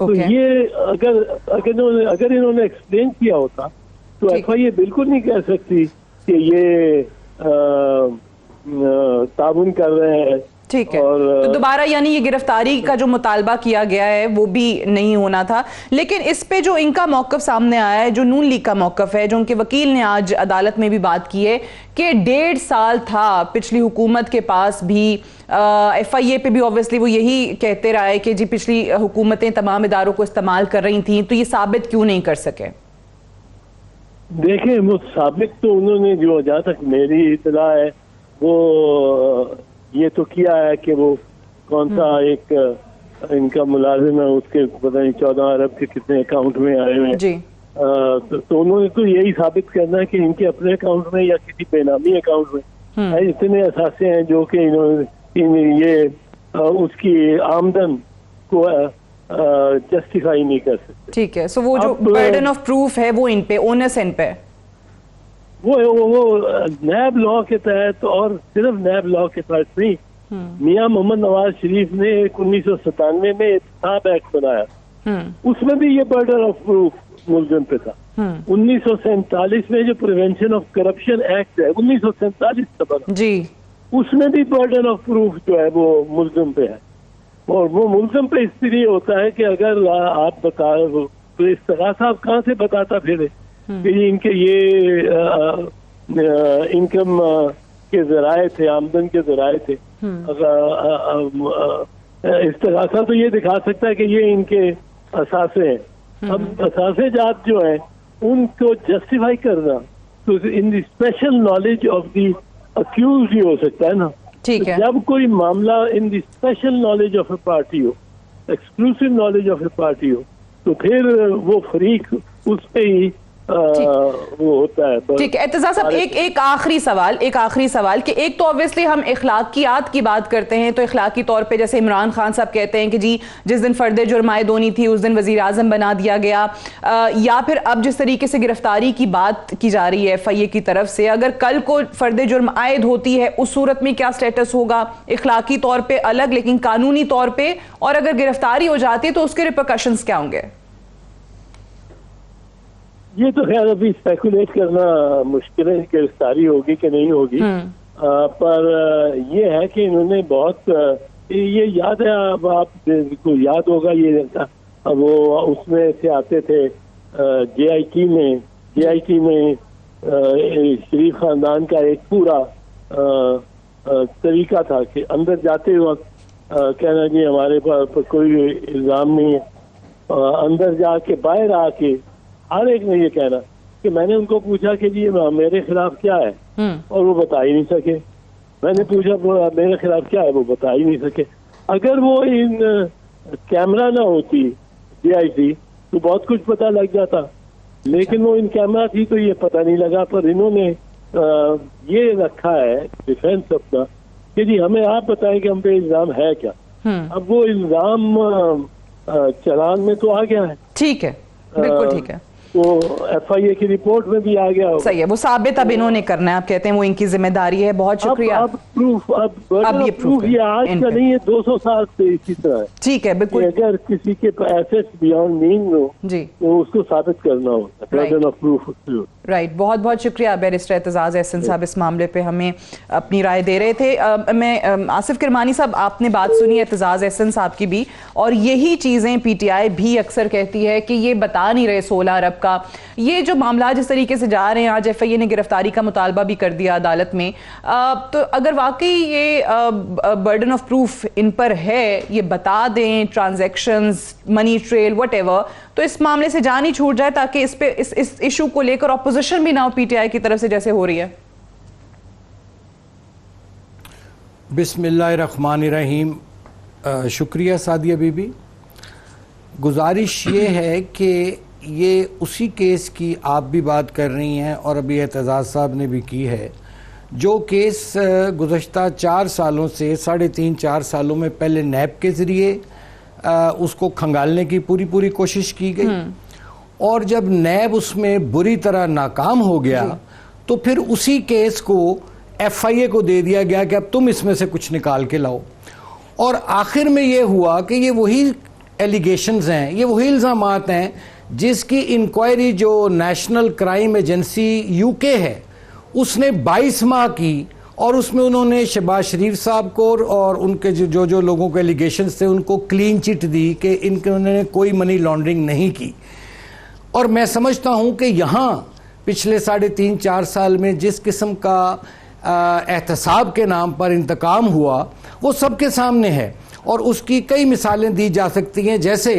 تو یہ اگر انہوں نے ایکسپلین کیا ہوتا تو ایف آئی اے بالکل نہیں کہہ سکتی کہ یہ تعاون کر رہے ہیں. ٹھیک ہے, تو دوبارہ یعنی یہ گرفتاری کا جو مطالبہ کیا گیا ہے وہ بھی نہیں ہونا تھا. لیکن اس پہ جو ان کا موقف سامنے آیا ہے, جو نون لیگ کا موقف ہے, جو ان کے وکیل نے آج عدالت میں بھی بات کی ہے کہ 1.5 سال تھا پچھلی حکومت کے پاس بھی, ایف آئی اے پہ بھی اوبویسلی وہ یہی کہتے رہا ہے کہ جی پچھلی حکومتیں تمام اداروں کو استعمال کر رہی تھیں, تو یہ ثابت کیوں نہیں کر سکے؟ دیکھیں وہ ثابت تو انہوں نے, جو جہاں تک میری اطلاع ہے وہ یہ تو کیا ہے کہ وہ کون سا ایک ان کا ملازم ہے, اس کے پتہ نہیں 14 ارب کے کتنے اکاؤنٹ میں آئے ہوئے جی, تو انہوں نے تو یہی ثابت کرنا ہے کہ ان کے اپنے اکاؤنٹ میں یا کسی بے نامی اکاؤنٹ میں اتنے اثاثے ہیں جو کہ انہوں نے یہ اس کی آمدن کو جسٹیفائی نہیں کر سکتے. ٹھیک ہے, سو وہ جو برڈن آف پروف ہے وہ ان پہ, اونس ان پہ, وہ نیب لا کے تحت, اور صرف نیب لا کے تحت نہیں, میاں محمد نواز شریف نے 1997 میں احتساب ایکٹ بنایا, اس میں بھی یہ برڈن آف پروف ملزم پہ تھا. 1947 میں جو پریونشن آف کرپشن ایکٹ ہے 1947 کا بنا, جی, اس میں بھی برڈن آف پروف جو ہے وہ ملزم پہ ہے. اور وہ ملزم پہ اس لیے ہوتا ہے کہ اگر آپ بتا تو استغاثہ آپ کہاں سے بتاتا پھر کہ ان کے یہ انکم کے ذرائع تھے, آمدن کے ذرائع تھے. استغاثہ تو یہ دکھا سکتا ہے کہ یہ ان کے اثاثے ہیں. اب اثاثے جات جو ہیں ان کو جسٹیفائی کرنا تو in the special knowledge of the accused ہی ہو سکتا ہے نا. ٹھیک ہے, جب کوئی معاملہ in the special knowledge of a party ہو, exclusive knowledge of a party ہو, تو پھر وہ فریق اس پہ ہی وہ ہوتا ہے. ٹھیک ہے اعتزاز صاحب, ایک آخری سوال کہ ایک تو obviously ہم اخلاقیات کی بات کرتے ہیں, تو اخلاقی طور پہ جیسے عمران خان صاحب کہتے ہیں کہ جی جس دن فرد جرم عائد ہونی تھی اس دن وزیر اعظم بنا دیا گیا, یا پھر اب جس طریقے سے گرفتاری کی بات کی جا رہی ہے ایف آئی اے کی طرف سے, اگر کل کو فرد جرم عائد ہوتی ہے اس صورت میں کیا سٹیٹس ہوگا؟ اخلاقی طور پہ الگ لیکن قانونی طور پہ, اور اگر گرفتاری ہو جاتی ہے تو اس کے ریپرکشنز کیا ہوں گے؟ یہ تو خیر ابھی اسپیکولیٹ کرنا مشکل ہے کہ گرفتاری ہوگی کہ نہیں ہوگی, پر یہ ہے کہ انہوں نے بہت, یہ یاد ہے آپ کو یاد ہوگا, یہ وہ اس میں سے آتے تھے جے آئی ٹی میں شریف خاندان کا ایک پورا طریقہ تھا کہ اندر جاتے وقت کہنا جی ہمارے پاس کوئی الزام نہیں ہے, اندر جا کے باہر آ کے ہر ایک نے یہ کہنا کہ میں نے ان کو پوچھا کہ جی میرے خلاف کیا ہے, اور وہ بتا ہی نہیں سکے. میں نے پوچھا میرے خلاف کیا ہے, وہ بتا ہی نہیں سکے. اگر وہ ان کیمرہ نہ ہوتی جے آئی ٹی تو بہت کچھ پتہ لگ جاتا, لیکن وہ ان کیمرہ تھی تو یہ پتہ نہیں لگا. پر انہوں نے یہ رکھا ہے ڈیفینس اپنا کہ جی ہمیں آپ بتائیں کہ ہم پہ الزام ہے کیا. اب وہ الزام چلان میں تو آ گیا ہے. ٹھیک ہے, بالکل ٹھیک ہے, وہ ایف آئی اے کی رپورٹ میں بھی آ گیا. صحیح ہے, وہ ثابت اب انہوں نے کرنا ہے, آپ کہتے ہیں وہ ان کی ذمہ داری ہے. بہت شکریہ. اب یہ پروف یہ آج کا نہیں ہے, 200 سال سے اسی طرح ہے. ٹھیک ہے, بالکل. اگر کسی کے ایسٹ بیانڈ میننگ ہو جی تو اس کو ثابت کرنا ہوتا ہے. رائٹ, بہت بہت شکریہ بیرسٹر اعتزاز احسن صاحب اس معاملے پہ ہمیں اپنی رائے دے رہے تھے. میں آصف کرمانی صاحب, آپ نے بات سنی اعتزاز احسن صاحب کی بھی, اور یہی چیزیں پی ٹی آئی بھی اکثر کہتی ہے کہ یہ بتا نہیں رہے 16 ارب کا. یہ جو معاملات جس طریقے سے جا رہے ہیں, آج ایف آئی اے نے گرفتاری کا مطالبہ بھی کر دیا عدالت میں, تو اگر واقعی یہ برڈن آف پروف ان پر ہے, یہ بتا دیں transactions, money trail, what ever, تو اس معاملے سے جان ہی چھوٹ جائے, تاکہ اس پہ اس ایشو کو لے کر اپوزیشن بھی نہ ہو پی ٹی آئی کی طرف سے جیسے ہو رہی ہے. بسم اللہ الرحمن الرحیم. شکریہ سعدیہ بی بی. گزارش یہ ہے کہ یہ اسی کیس کی آپ بھی بات کر رہی ہیں اور ابھی اعتزاز صاحب نے بھی کی ہے, جو کیس گزشتہ 4 سالوں سے 3.5-4 سالوں میں پہلے نیب کے ذریعے اس کو کھنگالنے کی پوری کوشش کی گئی, اور جب نیب اس میں بری طرح ناکام ہو گیا تو پھر اسی کیس کو ایف آئی اے کو دے دیا گیا کہ اب تم اس میں سے کچھ نکال کے لاؤ. اور آخر میں یہ ہوا کہ یہ وہی ایلیگیشنز ہیں، یہ وہی الزامات ہیں جس کی انکوائری جو نیشنل کرائم ایجنسی یو کے ہے اس نے 22 ماہ کی، اور اس میں انہوں نے شہباز شریف صاحب کو اور ان کے جو لوگوں کے ایلیگیشنز تھے ان کو کلین چٹ دی کہ انہوں نے کوئی منی لانڈرنگ نہیں کی. اور میں سمجھتا ہوں کہ یہاں پچھلے 3.5-4 سال میں جس قسم کا احتساب کے نام پر انتقام ہوا وہ سب کے سامنے ہے، اور اس کی کئی مثالیں دی جا سکتی ہیں. جیسے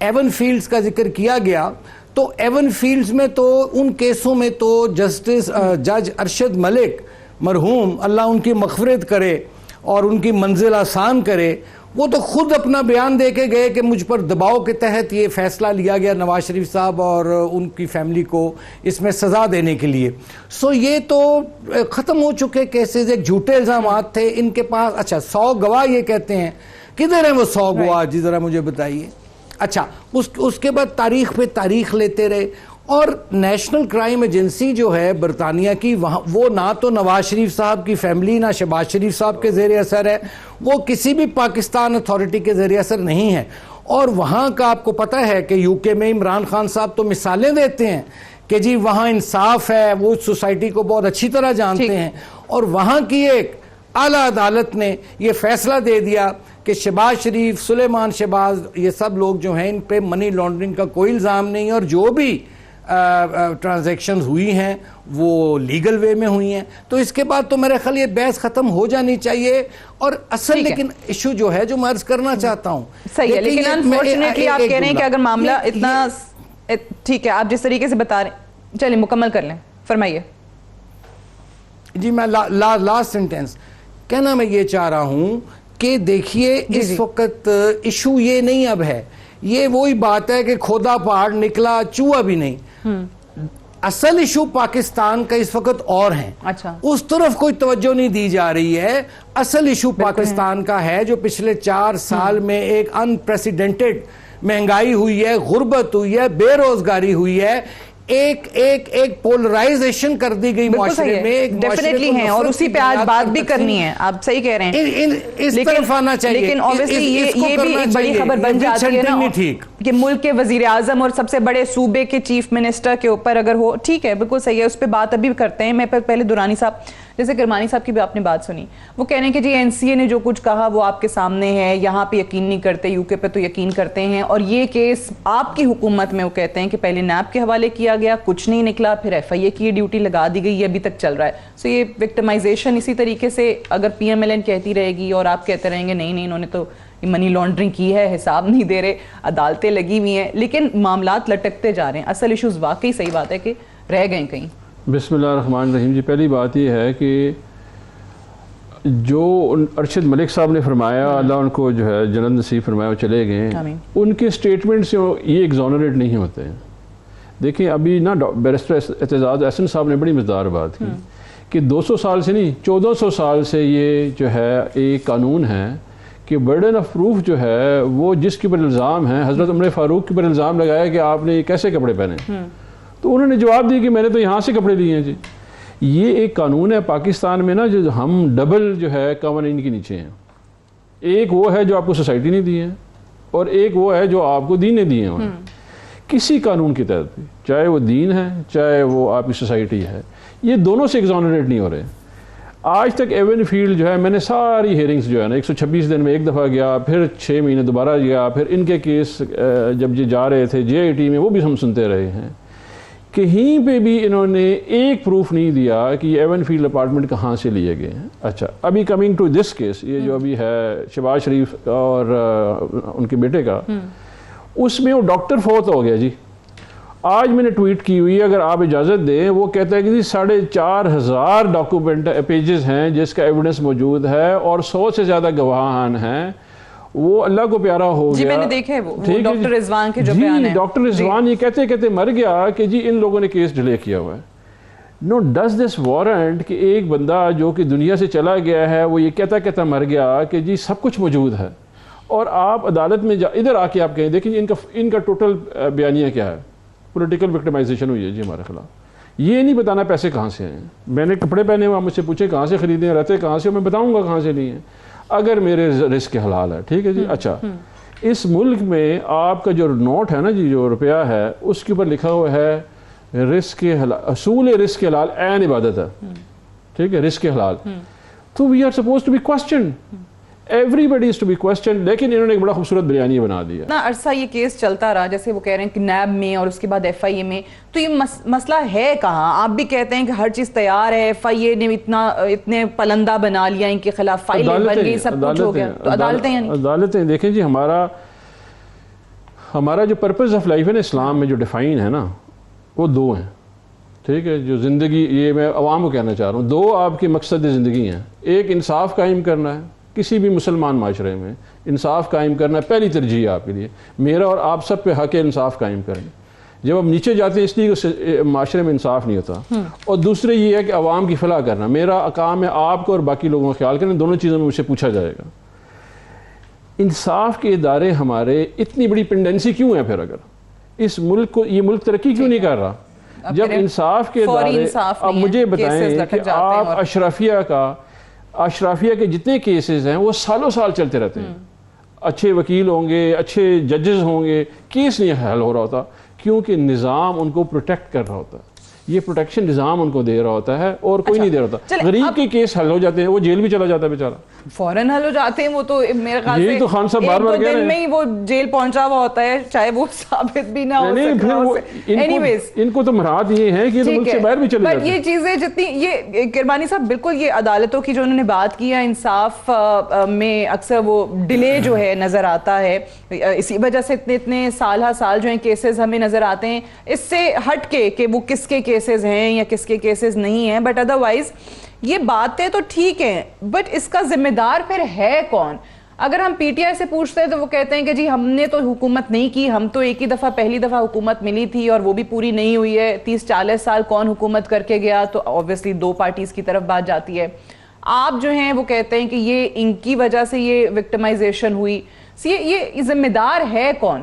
ایون فیلڈز کا ذکر کیا گیا، تو ایون فیلڈز میں تو ان کیسوں میں تو جسٹس جج ارشد ملک مرحوم، اللہ ان کی مغفرت کرے اور ان کی منزل آسان کرے، وہ تو خود اپنا بیان دے کے گئے کہ مجھ پر دباؤ کے تحت یہ فیصلہ لیا گیا نواز شریف صاحب اور ان کی فیملی کو اس میں سزا دینے کے لیے. سو یہ تو ختم ہو چکے کیسز، ایک جھوٹے الزامات تھے ان کے پاس. اچھا 100 گواہ یہ کہتے ہیں، کدھر ہیں وہ 100 گواہ جی ذرا مجھے بتائیے. اچھا اس کے بعد تاریخ پہ تاریخ لیتے رہے. اور نیشنل کرائم ایجنسی جو ہے برطانیہ کی، وہ نہ تو نواز شریف صاحب کی فیملی نہ شہباز شریف صاحب کے زیر اثر ہے، وہ کسی بھی پاکستان اتھارٹی کے زیر اثر نہیں ہے. اور وہاں کا آپ کو پتہ ہے کہ یو کے میں عمران خان صاحب تو مثالیں دیتے ہیں کہ جی وہاں انصاف ہے، وہ سوسائٹی کو بہت اچھی طرح جانتے ہیں. اور وہاں کی ایک اعلیٰ عدالت نے یہ فیصلہ دے دیا کہ شہباز شریف، سلیمان شہباز، یہ سب لوگ جو ہیں ان پہ منی لانڈرنگ کا کوئی الزام نہیں، اور جو بھی ٹرانزیکشنز ہوئی ہیں وہ لیگل وے میں ہوئی ہیں. تو اس کے بعد تو میرے خیال یہ بحث ختم ہو جانی چاہیے. اور اصل لیکن ایشو جو ہے جو میں عرض کرنا چاہتا ہوں صحیح ہے، لیکن انفارچونیٹلی آپ کہہ رہے ہیں کہ اگر معاملہ اتنا ٹھیک ہے آپ جس طریقے سے بتا رہے ہیں، چلیں مکمل کر لیں، فرمائیے. جی میں لاسٹ سینٹینس کہنا میں یہ چاہ رہا ہوں کہ دیکھیے اس وقت ایشو یہ نہیں اب ہے، یہ وہی بات ہے کہ کھودا پہاڑ نکلا چوہا بھی نہیں. اصل ایشو پاکستان کا اس وقت اور ہیں، اس طرف کوئی توجہ نہیں دی جا رہی ہے. اصل ایشو پاکستان کا ہے جو پچھلے 4 سال میں ایک انپریسیڈنٹڈ مہنگائی ہوئی ہے، غربت ہوئی ہے، بے روزگاری ہوئی ہے، ایک پولرائزیشن کر دی گئی معاشرے میں. ڈیفینیٹلی ہیں اور اسی پہ آج بات بھی کرنی ہے، آپ صحیح کہہ رہے ہیں. اس طرف آنا چاہیے. لیکن obviously یہ بھی ایک بڑی خبر بن جاتی ہے نا کہ ملک کے وزیر اعظم اور سب سے بڑے صوبے کے چیف منسٹر کے اوپر اگر ہو، ٹھیک ہے بالکل صحیح ہے، اس پہ بات ابھی کرتے ہیں. میں پہلے دورانی صاحب، جیسے کرمانی صاحب کی بھی آپ نے بات سنی، وہ کہہ رہے ہیں کہ جی این سی اے نے جو کچھ کہا وہ آپ کے سامنے ہے، یہاں پہ یقین نہیں کرتے، یو کے پہ تو یقین کرتے ہیں. اور یہ کیس آپ کی حکومت میں وہ کہتے ہیں کہ پہلے نیب کے حوالے کیا گیا، کچھ نہیں نکلا، پھر ایف آئی اے کی ڈیوٹی لگا دی گئی، یہ ابھی تک چل رہا ہے. سو یہ وکٹمائزیشن اسی طریقے سے اگر پی ایم ایل این کہتی رہے گی اور آپ کہتے رہیں گے نہیں انہوں نے تو منی لانڈرنگ کی ہے، حساب نہیں دے رہے، عدالتیں لگی ہوئی ہیں، لیکن معاملات لٹکتے جا رہے ہیں. اصل ایشوز واقعی صحیح بات ہے کہ رہ گئے کہیں. بسم اللہ الرحمن الرحیم. جی پہلی بات یہ ہے کہ جو ارشد ملک صاحب نے فرمایا، اللہ ان کو جو ہے جنت نصیب فرمایا، وہ چلے گئے، ان کے سٹیٹمنٹ سے یہ ایگزونریٹ نہیں ہوتے ہیں. دیکھیں ابھی نا بیرسٹر اعتزاز احسن صاحب نے بڑی مزدار بات کی کہ 200 سال سے نہیں 1400 سال سے یہ جو ہے ایک قانون ہے کہ برڈن آف پروف جو ہے وہ جس کے اوپر الزام ہے، حضرت عمر فاروق کے اوپر الزام لگایا کہ آپ نے یہ کیسے کپڑے پہنے، تو انہوں نے جواب دیا کہ میں نے تو یہاں سے کپڑے لیے ہیں. جی یہ ایک قانون ہے پاکستان میں نا، جو ہم ڈبل جو ہے قوانین کے نیچے ہیں. ایک وہ ہے جو آپ کو سوسائٹی نے دی ہے اور ایک وہ ہے جو آپ کو دین نے دیے ہیں. کسی قانون کے تحت بھی، چاہے وہ دین ہے چاہے وہ آپ کی سوسائٹی ہے، یہ دونوں سے ایگزونریٹ نہیں ہو رہے. آج تک ایون فیلڈ جو ہے، میں نے ساری ہیئرنگز جو ہے نا 126 دن میں ایک دفعہ گیا، پھر 6 مہینے دوبارہ گیا، پھر ان کے کیس جب یہ جا رہے تھے جے آئی ٹی میں وہ بھی ہم سنتے رہے ہیں. کہیں پہ بھی انہوں نے ایک پروف نہیں دیا کہ یہ ایون فیلڈ اپارٹمنٹ کہاں سے لیے گئے ہیں. اچھا ابھی کمنگ ٹو دس کیس، یہ جو ابھی ہے شہباز شریف اور ان کے بیٹے کا، اس میں وہ ڈاکٹر فوت ہو گیا. جی آج میں نے ٹویٹ کی ہوئی ہے، اگر آپ اجازت دیں، وہ کہتا ہے کہ جی 4500 ڈاکومنٹ پیجز ہیں جس کا ایویڈنس موجود ہے اور 100 سے زیادہ گواہان ہیں. وہ اللہ کو پیارا ہو گیا. جی میں نے دیکھا ہے وہ ڈاکٹر رضوان کے جو بیان ہیں. ڈاکٹر رضوان یہ کہتے کہتے مر گیا کہ جی ان لوگوں نے کیس ڈیلے کیا ہوا ہے. نو ڈز دس وارنٹ کہ ایک بندہ جو کہ دنیا سے چلا گیا ہے وہ یہ کہتا مر گیا کہ جی سب کچھ موجود ہے، اور آپ عدالت میں ادھر آ کے آپ کہیں دیکھیں ان کا ٹوٹل بیانیہ کیا ہے. پولیٹیکل وکٹمائزیشن ہوئی ہے جی ہمارے خلاف. یہ نہیں بتانا پیسے کہاں سے ہیں. میں نے کپڑے پہنے ہوئے، مجھ سے پوچھے کہاں سے خریدے ہیں، رہتے کہاں سے، میں بتاؤں گا کہاں سے لیے ہیں اگر میرے رزق کے حلال ہے. ٹھیک ہے جی. اچھا اس ملک میں آپ کا جو نوٹ ہے نا جی، جو روپیہ ہے، اس کے اوپر لکھا ہوا ہے رزق حلال، اصول رزق حلال عین عبادت ہے، ٹھیک ہے، رزق حلال. تو we are supposed to be questioned, everybody is to be questioned, لیکن انہوں نے ایک بڑا خوبصورت بریانی بنا دیا. اتنا عرصہ یہ کیس چلتا رہا، جیسے وہ کہہ رہے ہیں کہ نیب میں اور اس کے بعد ایف آئی اے میں، تو یہ مسئلہ ہے کہاں؟ آپ بھی کہتے ہیں کہ ہر چیز تیار ہے، ایف آئی اے نے اتنے پلندہ بنا لیا ان کے خلاف، فائلیں بن گئی، سب کچھ ہو گیا، تو عدالتیں یعنی عدالتیں دیکھیں جی، ہمارا جو پرپز آف لائف ہے نا اسلام میں جو ڈیفائن ہے نا، وہ دو ہیں، ٹھیک ہے. جو زندگی، یہ میں عوام کو کہنا چاہ رہا ہوں، دو آپ کے مقصد زندگی ہیں. ایک انصاف قائم کرنا ہے، کسی بھی مسلمان معاشرے میں انصاف قائم کرنا پہلی ترجیح ہے آپ کے لیے. میرا اور آپ سب پہ حق ہے انصاف قائم کریں. جب ہم نیچے جاتے ہیں اس لیے کہ معاشرے میں انصاف نہیں ہوتا. اور دوسرے یہ ہے کہ عوام کی فلاح کرنا. میرا کام ہے آپ کو اور باقی لوگوں کا خیال کرنا. دونوں چیزوں میں مجھ سے پوچھا جائے گا. انصاف کے ادارے ہمارے اتنی بڑی پینڈنسی کیوں ہے پھر؟ اگر اس ملک کو، یہ ملک ترقی کیوں نہیں کر رہا جب انصاف کے ادارے؟ اب مجھے بتائیں کہ آپ اشرافیہ کے جتنے کیسز ہیں وہ سالوں سال چلتے رہتے ہیں. اچھے وکیل ہوں گے، اچھے ججز ہوں گے، کیس نہیں حل ہو رہا ہوتا کیونکہ نظام ان کو پروٹیکٹ کر رہا ہوتا ہے. یہ پروٹیکشن نظام ان کو دے رہا ہوتا ہے اور کوئی نہیں دے رہا ہوتا. غریب کے کیس حل ہو جاتے ہیں، وہ جیل بھی چلا جاتا ہے بیچارہ، فوراً حل ہو جاتے ہیں. وہ تو میرے خیال سے یہی تو خان صاحب بار بار کہہ رہے ہیں، دن میں ہی وہ جیل پہنچا ہوا ہوتا ہے، چاہے وہ ثابت بھی نہ ہو سکے. ان کو تو مراد یہ ہے کہ ملک سے باہر بھی چلے جاتے ہیں. یہ چیزیں جتنی، یہ کرمانی صاحب بالکل یہ عدالتوں کی جو انہوں نے بات کی ہے، انصاف میں اکثر وہ ڈیلے جو ہے نظر آتا ہے، اسی وجہ سے اتنے سال ہر سال جو ہیں کیسز ہمیں نظر آتے ہیں. اس سے ہٹ کے کہ وہ کس کے کیسز ہیں یا کس کے کیسز نہیں ہیں، بٹ ادروائز یہ باتیں تو ٹھیک ہیں، بٹ اس کا ذمہ دار پھر ہے کون؟ اگر ہم پی ٹی آئی سے پوچھتے ہیں تو وہ کہتے ہیں کہ جی ہم نے تو حکومت نہیں کی، ہم تو ایک ہی دفعہ، پہلی دفعہ حکومت ملی تھی اور وہ بھی پوری نہیں ہوئی ہے. 30-40 سال کون حکومت کر کے گیا؟ تو obviously دو پارٹیز کی طرف بات جاتی ہے. آپ جو ہیں وہ کہتے ہیں کہ یہ ان کی وجہ سے یہ وکٹمائزیشن ہوئی. یہ ذمہ دار ہے کون؟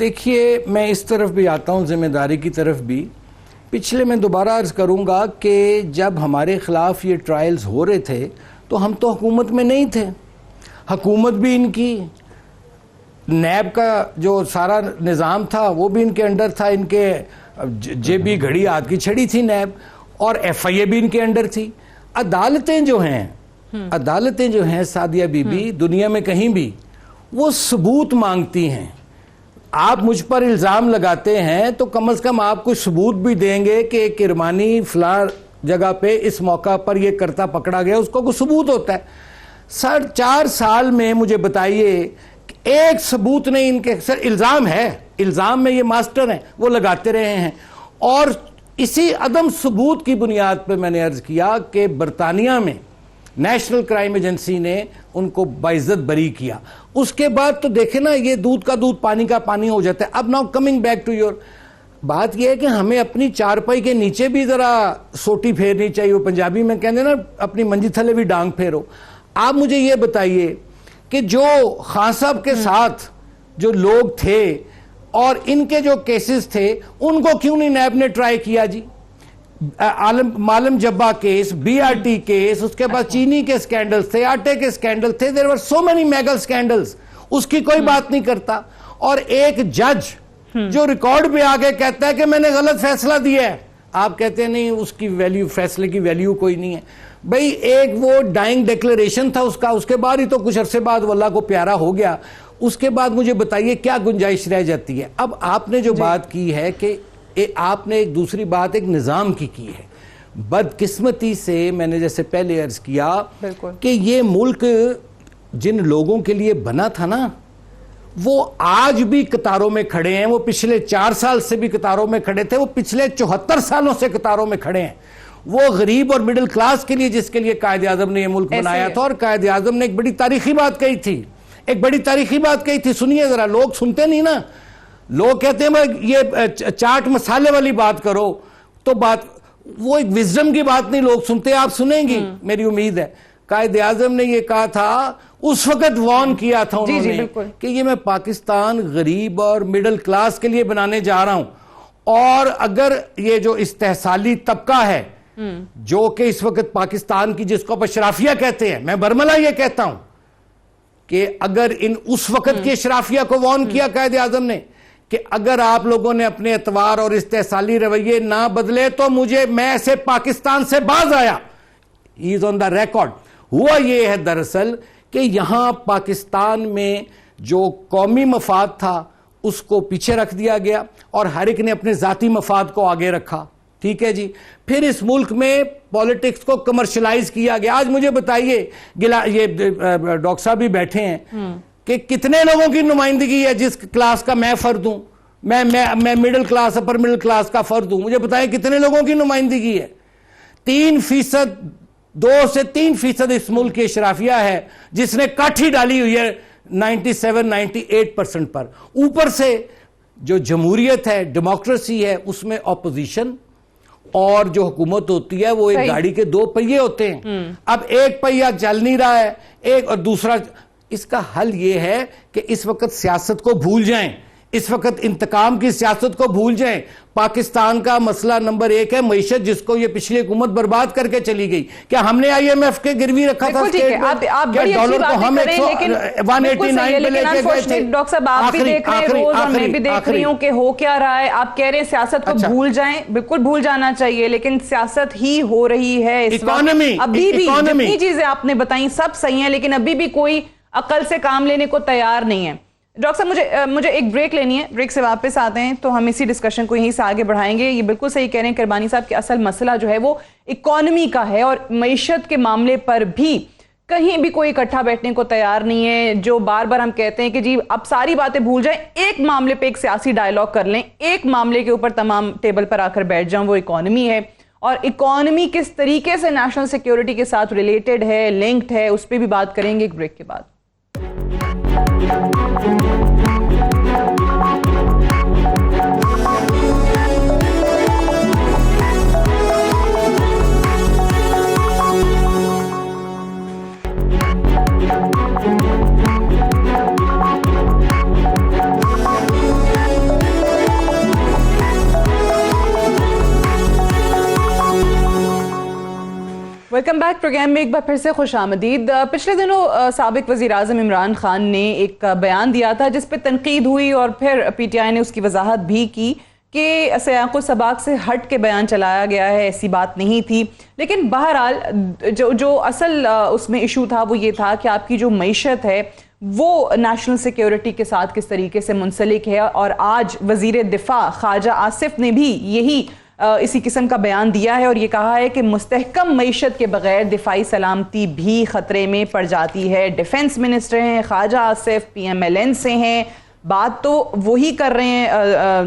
دیکھیے، میں اس طرف بھی آتا ہوں، ذمہ داری کی طرف بھی. پچھلے میں دوبارہ عرض کروں گا کہ جب ہمارے خلاف یہ ٹرائلز ہو رہے تھے تو ہم تو حکومت میں نہیں تھے. حکومت بھی ان کی، نیب کا جو سارا نظام تھا وہ بھی ان کے انڈر تھا. ان کے جیبی گھڑی ہاتھ کی چھڑی تھی نیب، اور ایف آئی اے بھی ان کے انڈر تھی. عدالتیں جو ہیں سعدیہ بی بی، دنیا میں کہیں بھی وہ ثبوت مانگتی ہیں. آپ مجھ پر الزام لگاتے ہیں تو کم از کم آپ کو ثبوت بھی دیں گے کہ کرمانی فلاں جگہ پہ اس موقع پر یہ کرتا پکڑا گیا، اس کو کوئی ثبوت ہوتا ہے. 4.5 سال میں مجھے بتائیے ایک ثبوت نہیں. ان کے سر الزام ہے، الزام میں یہ ماسٹر ہیں، وہ لگاتے رہے ہیں. اور اسی عدم ثبوت کی بنیاد پہ میں نے عرض کیا کہ برطانیہ میں نیشنل کرائم ایجنسی نے ان کو باعزت بری کیا. اس کے بعد تو دیکھیں نا، یہ دودھ کا دودھ پانی کا پانی ہو جاتا ہے. اب now coming back to your بات، یہ ہے کہ ہمیں اپنی چارپائی کے نیچے بھی ذرا سوٹی پھیرنی چاہیے. وہ پنجابی میں کہتے ہیں نا، اپنی منجی تھلے بھی ڈانگ پھیرو. آپ مجھے یہ بتائیے کہ جو خان صاحب کے ساتھ جو لوگ تھے اور ان کے جو کیسز تھے، ان کو کیوں نہیں نیب نے ٹرائی کیا جی؟ Malam Jabba case, B R T case, اس کے بعد چینی کے سکینڈلز تھے، آٹے کے سکینڈل تھے. there were so many mega scandals. اس کی کوئی بات نہیں کرتا. اور ایک جج جو ریکارڈ پہ آگے کہتا ہے کہ میں نے غلط فیصلہ دیا ہے، آپ کہتے ہیں نہیں، اس کی ویلیو، فیصلے کی ویلیو کوئی نہیں ہے. بھئی ایک وہ ڈائنگ ڈیکلریشن تھا اس کا، اس کے بعد ہی تو کچھ عرصے بعد وہ اللہ کو پیارا ہو گیا. اس کے بعد مجھے بتائیے کیا گنجائش رہ جاتی ہے؟ اب آپ نے جو بات کی ہے کہ آپ نے ایک دوسری بات ایک نظام کی ہے. بدقسمتی سے میں نے جیسے پہلے عرض کیا کہ یہ ملک جن لوگوں کے لیے بنا تھا نا، وہ آج بھی قطاروں میں کھڑے ہیں. وہ پچھلے 4 سال سے بھی قطاروں میں کھڑے تھے، وہ پچھلے 74 سالوں سے قطاروں میں کھڑے ہیں. وہ غریب اور مڈل کلاس کے لیے، جس کے لیے قائد اعظم نے یہ ملک بنایا تھا. اور قائد اعظم نے ایک بڑی تاریخی بات کہی تھی، سنیے ذرا، لوگ سنتے نہیں نا. لوگ کہتے ہیں یہ چاٹ مسالے والی بات کرو، تو بات وہ ایک وزڈم کی بات نہیں لوگ سنتے. آپ سنیں گی میری امید ہے. قائد اعظم نے یہ کہا تھا، اس وقت وارن کیا تھا انہوں نے کہ یہ میں پاکستان غریب اور مڈل کلاس کے لیے بنانے جا رہا ہوں، اور اگر یہ جو استحصالی طبقہ ہے جو کہ اس وقت پاکستان کی جس کو آپ اشرافیہ کہتے ہیں، میں برملا یہ کہتا ہوں کہ اگر اس وقت کی اشرافیہ کو وارن کیا قائد اعظم نے کہ اگر آپ لوگوں نے اپنے اعتبار اور استحصالی رویے نہ بدلے تو میں سے پاکستان سے باز آیا. ہی از آن دا ریکارڈ. ہوا یہ ہے دراصل کہ یہاں پاکستان میں جو قومی مفاد تھا اس کو پیچھے رکھ دیا گیا اور ہر ایک نے اپنے ذاتی مفاد کو آگے رکھا. ٹھیک ہے جی. پھر اس ملک میں پولیٹکس کو کمرشلائز کیا گیا. آج مجھے بتائیے، یہ ڈاکٹر صاحب بھی بیٹھے ہیں، کہ کتنے لوگوں کی نمائندگی ہے جس کلاس کا میں فرد ہوں. میں middle class, upper middle class کا فرد ہوں. مجھے بتائیں کتنے لوگوں کی نمائندگی ہے؟ 3%، 2 سے 3% اس ملک کی اشرافیہ ہے جس نے کاٹھی ڈالی ہوئی ہے 97-98% پر. اوپر سے جو جمہوریت ہے، ڈیموکریسی ہے، اس میں اپوزیشن اور جو حکومت ہوتی ہے وہ ایک گاڑی کے 2 پہیے ہوتے ہیں. اب ایک پہیہ چل نہیں رہا ہے، ایک اور دوسرا. اس کا حل یہ ہے کہ اس وقت سیاست کو بھول جائیں، اس وقت انتقام کی سیاست کو بھول جائیں. پاکستان کا مسئلہ نمبر 1 ہے معیشت، جس کو یہ پچھلی حکومت برباد کر کے چلی گئی. کیا ہم نے IMF کے گروی رکھا تھا ڈالر کو؟ ہم 189 پہ لے کے گئے تھے. ڈاکٹر صاحب آپ بھی دیکھ رہے ہیں روز، اور میں بھی دیکھ رہی ہوں کہ ہو کیا رہا ہے. آپ کہہ رہے ہیں سیاست کو بھول جائیں، بالکل بھول جانا چاہیے، لیکن سیاست ہی ہو رہی ہے اس وقت. ابھی بھی جتنی چیزیں آپ نے بتائیں سب صحیح ہیں، لیکن ابھی بھی کوئی عقل سے کام لینے کو تیار نہیں ہے. ڈاکٹر صاحب مجھے ایک بریک لینی ہے، بریک سے واپس آتے ہیں تو ہم اسی ڈسکشن کو یہیں سے آگے بڑھائیں گے. یہ بالکل صحیح کہہ رہے ہیں کربانی صاحب کہ اصل مسئلہ جو ہے وہ اکانومی کا ہے، اور معیشت کے معاملے پر بھی کہیں بھی کوئی اکٹھا بیٹھنے کو تیار نہیں ہے. جو بار بار ہم کہتے ہیں کہ جی اب ساری باتیں بھول جائیں، ایک معاملے پہ ایک سیاسی ڈائیلاگ کر لیں، ایک معاملے کے اوپر تمام ٹیبل پر آ کر بیٹھ جاؤں، وہ اکانومی ہے. اور اکانومی کس طریقے سے نیشنل سیکیورٹی کے ساتھ ریلیٹڈ ہے، لنکڈ ہے، اس پہ بھی بات کریں گے ایک بریک کے بعد. Welcome back. پروگرام میں ایک بار پھر سے خوش آمدید. پچھلے دنوں سابق وزیر اعظم عمران خان نے ایک بیان دیا تھا جس پہ تنقید ہوئی، اور پھر PTI نے اس کی وضاحت بھی کی کہ سیاق و سباق سے ہٹ کے بیان چلایا گیا ہے، ایسی بات نہیں تھی. لیکن بہرحال جو اصل اس میں ایشو تھا وہ یہ تھا کہ آپ کی جو معیشت ہے وہ نیشنل سیکیورٹی کے ساتھ کس طریقے سے منسلک ہے. اور آج وزیر دفاع خواجہ آصف نے بھی یہی اسی قسم کا بیان دیا ہے، اور یہ کہا ہے کہ مستحکم معیشت کے بغیر دفاعی سلامتی بھی خطرے میں پڑ جاتی ہے. ڈیفنس منسٹر ہیں خواجہ آصف، PMLN سے ہیں، بات تو وہی کر رہے ہیں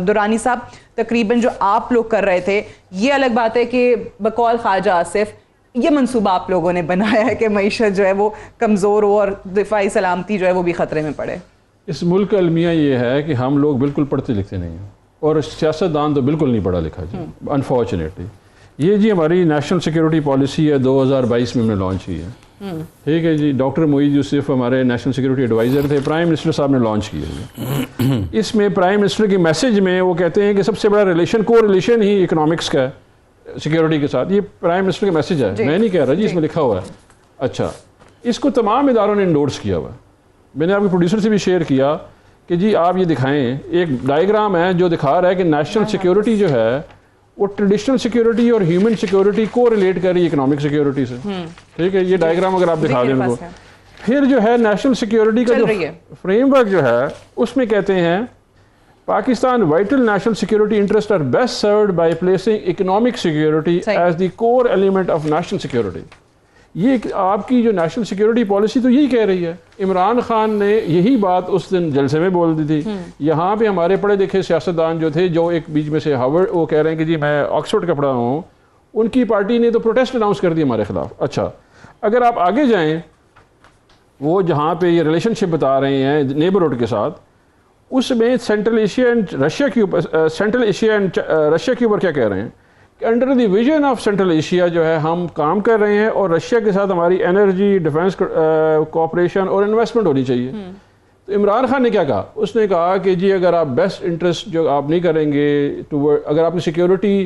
دورانی صاحب تقریباً جو آپ لوگ کر رہے تھے. یہ الگ بات ہے کہ بقول خواجہ آصف یہ منصوبہ آپ لوگوں نے بنایا ہے کہ معیشت جو ہے وہ کمزور ہو اور دفاعی سلامتی جو ہے وہ بھی خطرے میں پڑے. اس ملک کا المیہ یہ ہے کہ ہم لوگ بالکل پڑھتے لکھتے نہیں ہیں، اور سیاستدان تو بالکل نہیں پڑھا لکھا جی، انفارچونیٹلی. یہ جی ہماری نیشنل سیکیورٹی پالیسی ہے، 2022 میں ہم نے لانچ کی ہے. ٹھیک ہے جی. ڈاکٹر معید یوسف ہمارے نیشنل سیکیورٹی ایڈوائزر تھے، پرائم منسٹر صاحب نے لانچ کیا ہے. اس میں پرائم منسٹر کے میسج میں وہ کہتے ہیں کہ سب سے بڑا ریلیشن ہی اکنامکس کا ہے سیکیورٹی کے ساتھ. یہ پرائم منسٹر کا میسج ہے، میں نہیں کہہ رہا جی، اس میں لکھا ہوا ہے. اچھا، اس کو تمام اداروں نے انڈورس کیا ہوا ہے. میں نے آپ کے پروڈیوسر سے بھی شیئر کیا کہ جی آپ یہ دکھائیں، ایک ڈائیگرام ہے جو دکھا رہا ہے کہ نیشنل سیکیورٹی جو ہے وہ ٹریڈیشنل سیکیورٹی اور ہیومن سیکیورٹی کو ریلیٹ کر رہی ہے اکنامک سیکیورٹی سے. ٹھیک ہے، یہ ڈائیگرام اگر آپ دکھا دیں ان کو. پھر جو ہے نیشنل سیکیورٹی کا جو فریم ورک جو ہے اس میں کہتے ہیں Pakistan vital national security interest are best served by placing economic security as the core element of national security. یہ آپ کی جو نیشنل سیکیورٹی پالیسی تو یہی کہہ رہی ہے. عمران خان نے یہی بات اس دن جلسے میں بول دی تھی. یہاں پہ ہمارے پڑھے لکھے سیاستدان جو تھے، جو ایک بیچ میں سے ہاورڈ وہ کہہ رہے ہیں کہ جی میں آکسفورڈ کا پڑھا ہوں، ان کی پارٹی نے تو پروٹیسٹ اناؤنس کر دی ہمارے خلاف. اچھا، اگر آپ آگے جائیں، وہ جہاں پہ یہ ریلیشن شپ بتا رہے ہیں نیبرہڈ کے ساتھ، اس میں سینٹرل ایشیا اینڈ رشیا کے اوپر کیا کہہ رہے ہیں کہ under the vision of central Asia جو ہے ہم کام کر رہے ہیں، اور رشیا کے ساتھ ہماری انرجی، ڈیفنس کوآپریشن اور انویسٹمنٹ ہونی چاہیے. تو عمران خان نے کیا کہا؟ اس نے کہا کہ جی اگر آپ بیسٹ انٹرسٹ جو آپ نہیں کریں گے، اگر آپ کی سیکیورٹی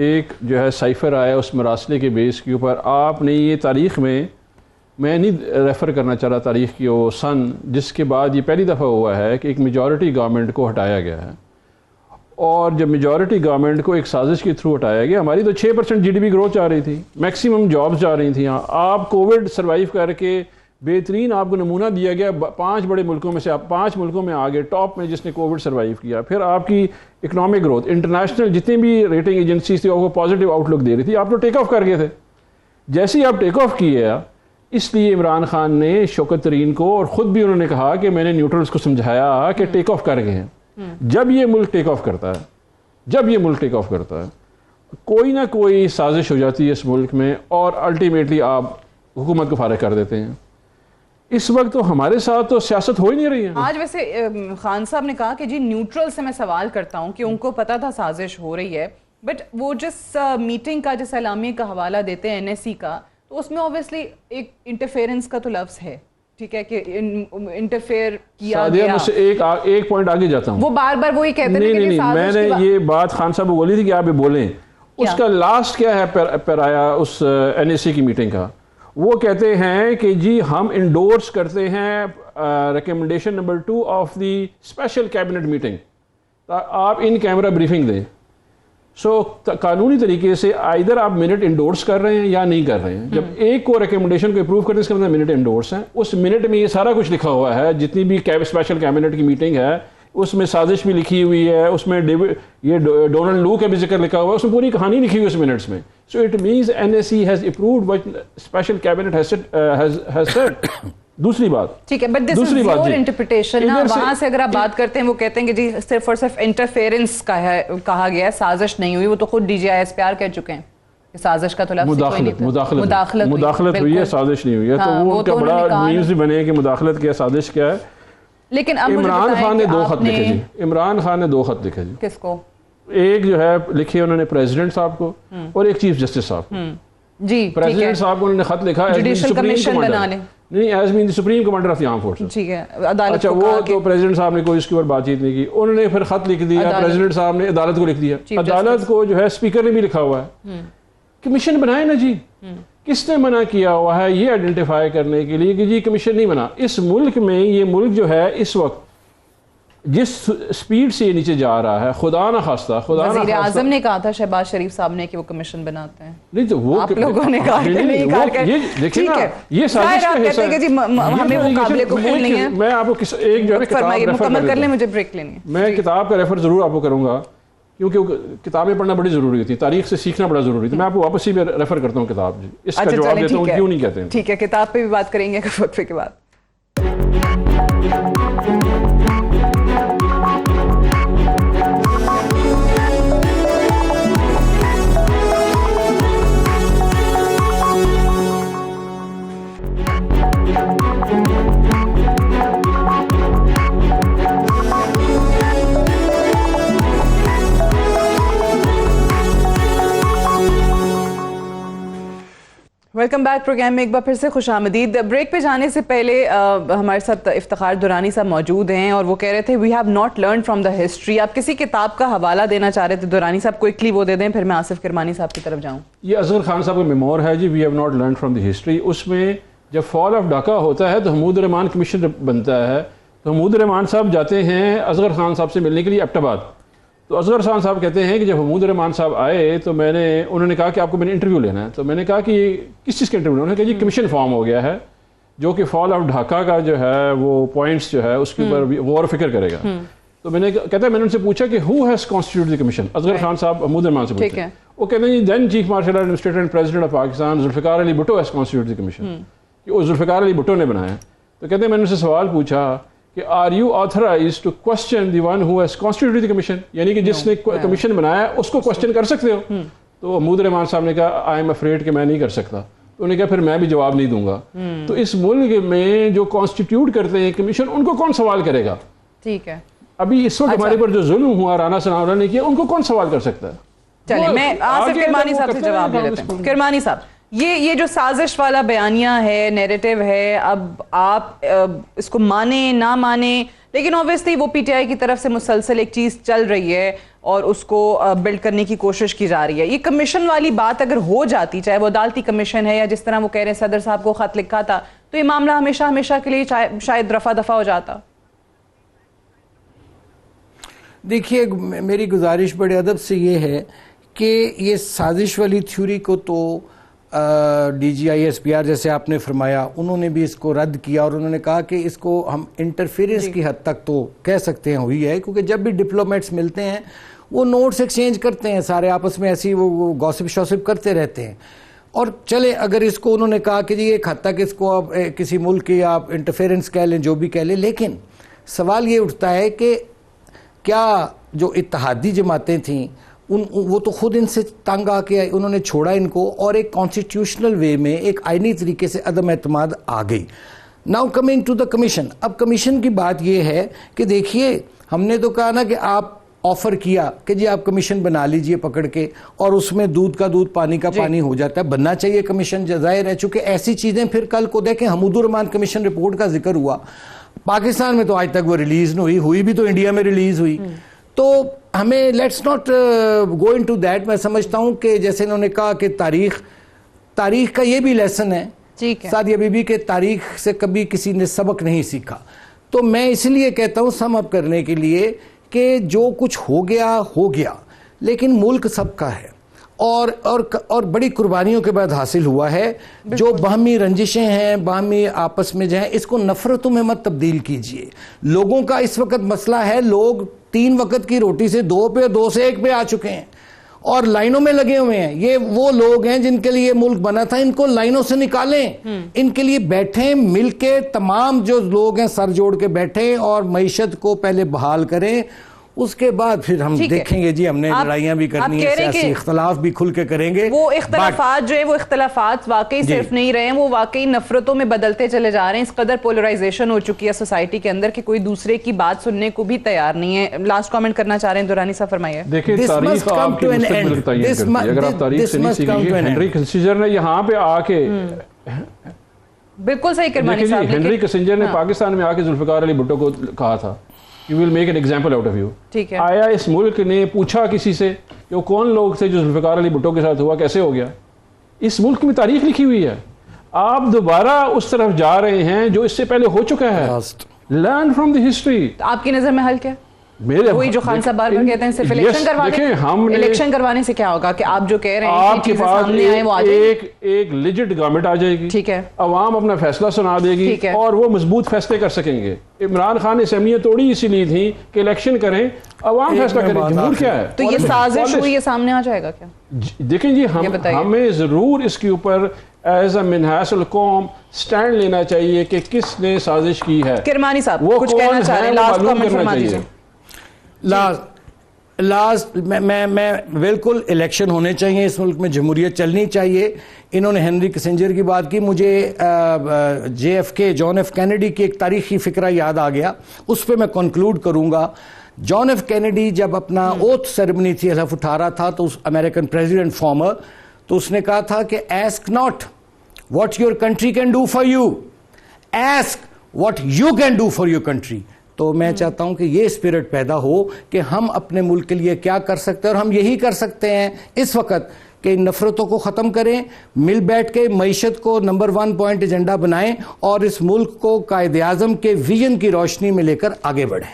ایک جو ہے سائفر آیا اس مراسلے کے بیس کے اوپر. آپ نے یہ تاریخ میں نہیں ریفر کرنا چاہ رہا تاریخ کی وہ سن جس کے بعد یہ پہلی دفعہ ہوا ہے کہ ایک میجورٹی گورنمنٹ کو ہٹایا گیا ہے. اور جب میجورٹی گورنمنٹ کو ایک سازش کے تھرو ہٹایا گیا, ہماری تو 6% GDP گروتھ جا رہی تھی, میکسیمم جابز جا رہی تھیں. آپ کووڈ سروائیو کر کے بہترین آپ کو نمونہ دیا گیا 5 بڑے ملکوں میں سے, آپ 5 ملکوں میں آگے ٹاپ میں جس نے کووڈ سروائیو کیا. پھر آپ کی اکنامک گروتھ انٹرنیشنل جتنی بھی ریٹنگ ایجنسیز تھی آپ کو پازیٹیو آؤٹ لک دے رہی تھی, آپ تو ٹیک آف کر گئے تھے. جیسے ہی آپ ٹیک آف کیے, اس لیے عمران خان نے شوکت ترین کو, اور خود بھی انہوں نے کہا کہ میں نے نیوٹرلز کو سمجھایا کہ ٹیک آف کر گئے ہیں. جب یہ ملک ٹیک آف کرتا ہے کوئی نہ کوئی سازش ہو جاتی ہے اس ملک میں, اور الٹیمیٹلی آپ حکومت کو فارغ کر دیتے ہیں. اس وقت تو ہمارے ساتھ تو سیاست ہو ہی نہیں رہی ہے. آج ویسے خان صاحب نے کہا کہ جی نیوٹرل سے میں سوال کرتا ہوں کہ ان کو پتا تھا سازش ہو رہی ہے, بٹ وہ جس میٹنگ کا جس اعلامیے کا حوالہ دیتے ہیں NSC کا, تو اس میں اوبیسلی ایک انٹرفیئرنس کا تو لفظ ہے, ٹھیک ہے, کہ انٹرفیئر کیا گیا. میں سے ایک پوائنٹ آگے جاتا ہوں. وہ بار بار وہی کہتے ہیں. نہیں, میں نے یہ بات خان صاحب کو بولی تھی کہ آپ یہ بولیں. اس کا لاسٹ کیا ہے پیرایا اس NSC کی میٹنگ کا, وہ کہتے ہیں کہ جی ہم انڈورس کرتے ہیں recommendation number 2 of the special cabinet meeting. آپ ان کیمرہ بریفنگ دیں. سو قانونی طریقے سے آئیدر آپ منٹ انڈورس کر رہے ہیں یا نہیں کر رہے ہیں. جب ایک کو ریکمنڈیشن کو اپروو کرتے ہیں اس کے اندر منٹ انڈورس ہیں, اس منٹ میں یہ سارا کچھ لکھا ہوا ہے, جتنی بھی اسپیشل کیبنٹ کی میٹنگ ہے اس میں سازش بھی لکھی ہوئی ہے, اس میں یہ ڈونلڈ لو کا بھی ذکر لکھا ہوا ہے, اس میں پوری کہانی لکھی ہوئی ہے اس منٹس میں. So it means NSC has approved what special cabinet has said. دوسری بات ٹھیک ہے, but this is your interpretation نا. وہاں سے اگر آپ بات کرتے ہیں وہ کہتے ہیں کہ جی صرف اور صرف انٹرفیئرنس کا ہے, کہا گیا ہے, سازش نہیں ہوئی. وہ تو خود DGI SPR کہہ چکے ہیں کہ سازش کا تو لفظ مداخلت ہوئی ہے, سازش نہیں ہوئی ہے. تو وہ ان کا بڑا نیوز بھی بنے کہ مداخلت کیا, سازش کیا ہے. لیکن عمران خان نے 2 خط لکھے جی. عمران خان نے 2 خط لکھے جی. کس کو؟ ایک جو ہے لکھے انہوں نے پریزیڈنٹ صاحب کو اور ایک چیف جسٹس صاحب کو. جی پریزیڈنٹ صاحب کو انہوں نے خط لکھا جوڈیشل کمیشن بنا لیں. نہیں, as man the supreme commander of the arm forces. ٹھیک ہے, عدالت. اچھا, وہ تو پریزیڈنٹ صاحب نے کوئی اس کے اوپر بات چیت نہیں کی. انہوں نے پھر خط لکھ دیا, پریزیڈنٹ صاحب نے عدالت کو لکھ دیا. عدالت کو جو ہے اسپیکر نے بھی لکھا ہوا ہے کمیشن بنائے نا جی. کس نے منع کیا ہوا ہے یہ آئیڈینٹیفائی کرنے کے لیے کہ جی کمیشن نہیں بنا. اس ملک میں یہ ملک جو ہے اس وقت جس سپیڈ سے یہ نیچے جا رہا ہے, خدا نہ خواستہ وزیر اعظم نے کہا تھا شہباز شریف صاحب نے کہ وہ کمیشن بناتے ہیں. نہیں تو وہ آپ لوگوں نے کہا دیکھیں نا, یہ سازش کا حصہ ہے. ہمیں وہ قابل قبول نہیں ہے. میں آپ کو ایک جو ہے کتاب مکمل کر لیں, مجھے بریک لینی ہے. میں کتاب کا ریفر ضرور آپ کو کروں گا کیونکہ کتابیں پڑھنا بڑی ضروری ہوتی ہے, تاریخ سے سیکھنا بڑا ضروری ہے. میں آپ کو واپس ہی ریفر کرتا ہوں کتاب. جی اس کا جواب دیتا ہوں کیوں نہیں کہتے ہیں. ٹھیک ہے, کتاب پہ بھی بات کریں گے وقفے کے بعد. Welcome back. پروگرام میں ایک بار پھر سے خوش آمدید. بریک پہ جانے سے پہلے ہمارے ساتھ افتخار دورانی صاحب موجود ہیں اور وہ کہہ رہے تھے we have not learn from the history. آپ کسی کتاب کا حوالہ دینا چاہ رہے تھے دورانی صاحب, کوئکلی وہ دے دیں, پھر میں آصف کرمانی صاحب کی طرف جاؤں. یہ اصغر خان صاحب کا میمور ہے جی, we have not learn from the history. اس میں جب فال آف ڈھاکہ ہوتا ہے تو حمود الرحمان کمیشن بنتا ہے, تو حمود الرحمان صاحب جاتے ہیں اصغر خان صاحب سے ملنے کے لیے ایبٹ آباد. تو اصغر خان صاحب کہتے ہیں کہ جب حمود الرحمان صاحب آئے تو انہوں نے کہا کہ آپ کو میں نے انٹرویو لینا ہے. تو میں نے کہا کہ کس چیز کا انٹرویو؟ انہوں نے کہا جی کمیشن فارم ہو گیا ہے جو کہ فال آف ڈھاکہ کا جو ہے وہ پوائنٹس جو ہے اس کے اوپر غور و فکر کرے گا. تو میں نے ان سے پوچھا کہ who has constituted the commission. Asghar Khan صاحب حمود الرحمان سے پوچھتے ہیں, وہ کہتے ہیں then chief martial administrator and president of Pakistan Zulfikar Ali Bhutto has constituted the commission. کہ وہ ذوالفقار علی بھٹو نے بنایا. تو کہتے ہیں میں نے ان سے سوال پوچھا کہ are you authorized to question the one who has constituted the commission, یعنی کہ جس نے کمیشن بنایا اس کو کوسچن کر سکتے ہو. تو حمود الرحمان صاحب نے کہا آئی ایم افریڈ کہ میں نہیں کر سکتا. تو انہوں نے کہا پھر میں بھی جواب نہیں دوں گا. تو اس ملک میں جو کانسٹیٹیوٹ کرتے ہیں کمیشن, ان کو کون سوال کرے گا؟ ٹھیک ہے, ابھی اس وقت ہمارے پر جو ظلم ہوا رانا ثناءاللہ نے کیا, ان کو کون سوال کر سکتا ہے؟ چلیں میں آصف کرمانی صاحب سے جواب دے لیتے ہیں. کرمانی صاحب, یہ جو سازش والا بیانیہ ہے, نیریٹو ہے, اب آپ اس کو مانیں نہ مانیں, لیکن obviously وہ پی ٹی آئی کی طرف سے مسلسل ایک چیز چل رہی ہے اور اس کو بلڈ کرنے کی کوشش کی جا رہی ہے. یہ کمیشن والی بات اگر ہو جاتی, چاہے وہ عدالتی کمیشن ہے یا جس طرح وہ کہہ رہے ہیں صدر صاحب کو خط لکھا تھا, تو یہ معاملہ ہمیشہ کے لیے شاید رفع دفع ہو جاتا. دیکھیے میری گزارش بڑے ادب سے یہ ہے کہ یہ سازش والی تھیوری کو تو D G I S P R جیسے آپ نے فرمایا, انہوں نے بھی اس کو رد کیا اور انہوں نے کہا کہ اس کو ہم انٹرفیئرنس کی حد تک تو کہہ سکتے ہیں ہوئی ہے, کیونکہ جب بھی ڈپلومیٹس ملتے ہیں وہ نوٹس ایکسچینج کرتے ہیں سارے آپس میں, ایسی وہ گوسپ شوسپ کرتے رہتے ہیں. اور چلے اگر اس کو انہوں نے کہا کہ جی ایک حد تک اس کو آپ کسی ملک کی آپ انٹرفیئرنس کہہ لیں, جو بھی کہہ لیں, لیکن سوال یہ اٹھتا ہے کہ کیا جو اتحادی جماعتیں تھیں وہ تو خود ان سے تنگ آ کے انہوں نے چھوڑا ان کو, اور ایک کانسٹیٹیوشنل وے میں ایک آئینی طریقے سے عدم اعتماد آ گئی. Now coming to the commission. اب کمیشن کی بات یہ ہے کہ دیکھیے ہم نے تو کہا نا کہ آپ آفر کیا کہ جی آپ کمیشن بنا لیجئے پکڑ کے, اور اس میں دودھ کا دودھ پانی کا پانی ہو جاتا ہے, بننا چاہیے کمیشن. ظاہر ہے چونکہ ایسی چیزیں پھر کل کو دیکھیں حمود الرحمان کمیشن رپورٹ کا ذکر ہوا, پاکستان میں تو آج تک وہ ریلیز نہیں ہوئی بھی تو انڈیا میں ریلیز ہوئی. تو ہمیں let's not go into that. میں سمجھتا ہوں کہ جیسے انہوں نے کہا کہ تاریخ کا یہ بھی لیسن ہے سعدیہ بی بی, کہ تاریخ سے کبھی کسی نے سبق نہیں سیکھا. تو میں اس لیے کہتا ہوں سم اپ کرنے کے لیے کہ جو کچھ ہو گیا, لیکن ملک سب کا ہے اور بڑی قربانیوں کے بعد حاصل ہوا ہے. جو باہمی رنجشیں ہیں, باہمی آپس میں جو ہیں, اس کو نفرتوں میں مت تبدیل کیجئے. لوگوں کا اس وقت مسئلہ ہے, لوگ 3 وقت کی روٹی سے 2 پہ, 2 سے 1 پہ آ چکے ہیں اور لائنوں میں لگے ہوئے ہیں. یہ وہ لوگ ہیں جن کے لیے ملک بنا تھا, ان کو لائنوں سے نکالیں, ان کے لیے بیٹھیں مل کے, تمام جو لوگ ہیں سر جوڑ کے بیٹھیں اور معیشت کو پہلے بحال کریں. اس کے بعد پھر ہم دیکھیں گے جی ہم نے لڑائیاں بھی کرنی ہیں, سیاسی اختلاف بھی کھل کے کریں گے. وہ اختلافات جو ہیں وہ اختلافات واقعی صرف نہیں رہے ہیں, وہ واقعی نفرتوں میں بدلتے چلے جا رہے ہیں. اس قدر پولرائزیشن ہو چکی ہے سوسائٹی کے اندر کہ کوئی دوسرے کی بات سننے کو بھی تیار نہیں ہے. لاسٹ کامنٹ کرنا چاہ رہے ہیں دورانی صاحب, فرمائیے. دیکھیں تاریخ آپ کی مستقبل کو تعین کرتی ہے. اگر آپ تاریخ سے نہیں سیکھیں گے, ہنری کسنجر نے یہاں پہ آ کے بالکل صحیح کرمانی صاحب, ہنری کسنجر نے پاکستان میں آ کے ذوالفقار علی بھٹو کو کہا تھا You will make an example out of you. آیا اس ملک نے پوچھا کسی سے کہ وہ کون لوگ تھے جو ذوالفقار علی بھٹو کے ساتھ ہوا, کیسے ہو گیا؟ اس ملک میں تاریخ لکھی ہوئی ہے. آپ دوبارہ اس طرف جا رہے ہیں جو اس سے پہلے ہو چکا ہے. Learn from the history. آپ کی نظر میں حل کیا؟ وہی جو خان صاحب بار بار کہتے ہیں صرف الیکشن کروانے سے کیا ہوگا, کہ آپ جو کہہ رہے ہیں آپ کے پاس ایک لیجٹ گورنمنٹ آ جائے گی, ٹھیک ہے, عوام اپنا فیصلہ سنا دے گی اور وہ مضبوط فیصلے کر سکیں گے. عمران خان نے اسمبلیاں توڑی اسی لیے تھی کہ الیکشن کریں, عوام فیصلہ کریں. جمہور کیا ہے؟ تو یہ سازش ہوئی, یہ سامنے آ جائے گا کیا؟ دیکھیں جی ہمیں ضرور اس کے اوپر ایز اے منحاص القوم سٹینڈ لینا چاہیے کہ کس نے سازش کی ہے. کرمانی صاحب کچھ کہنا چاہ رہے ہیں, لاسٹ کامنٹ فرما دیجیے. لاسٹ میں بالکل الیکشن ہونے چاہیے اس ملک میں, جمہوریت چلنی چاہیے. انہوں نے ہنری کسنجر کی بات کی, مجھے JFK جان ایف کینیڈی کی ایک تاریخی فکرہ یاد آ گیا, اس پہ میں کنکلوڈ کروں گا. جان ایف کینیڈی جب اپنا اوتھ سیریمنی تھی, حلف اٹھا رہا تھا, تو امریکن پریزیڈنٹ فارمر, تو اس نے کہا تھا کہ ask not what your country can do for you, ask what you can do for your country. تو میں چاہتا ہوں کہ یہ اسپرٹ پیدا ہو کہ ہم اپنے ملک کے لیے کیا کر سکتے ہیں, اور ہم یہی کر سکتے ہیں اس وقت کہ نفرتوں کو ختم کریں, مل بیٹھ کے معیشت کو نمبر 1 پوائنٹ ایجنڈا بنائیں اور اس ملک کو قائد اعظم کے ویژن کی روشنی میں لے کر آگے بڑھیں.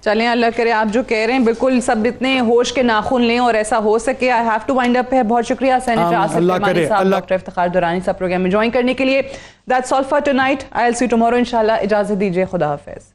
چلیں اللہ کرے آپ جو کہہ رہے ہیں بالکل سب اتنے ہوش کے ناخن لیں اور ایسا ہو سکے. آئی ہیو ٹو وائنڈ اپ ہے. بہت شکریہ سینیٹر آصف کرمانی صاحب, ڈاکٹر افتخار درانی صاحب پروگرام میں جوائن کرنے کے لیے. That's all for tonight. I will see you tomorrow انشاءاللہ. اجازت دیجیے, خدا حافظ.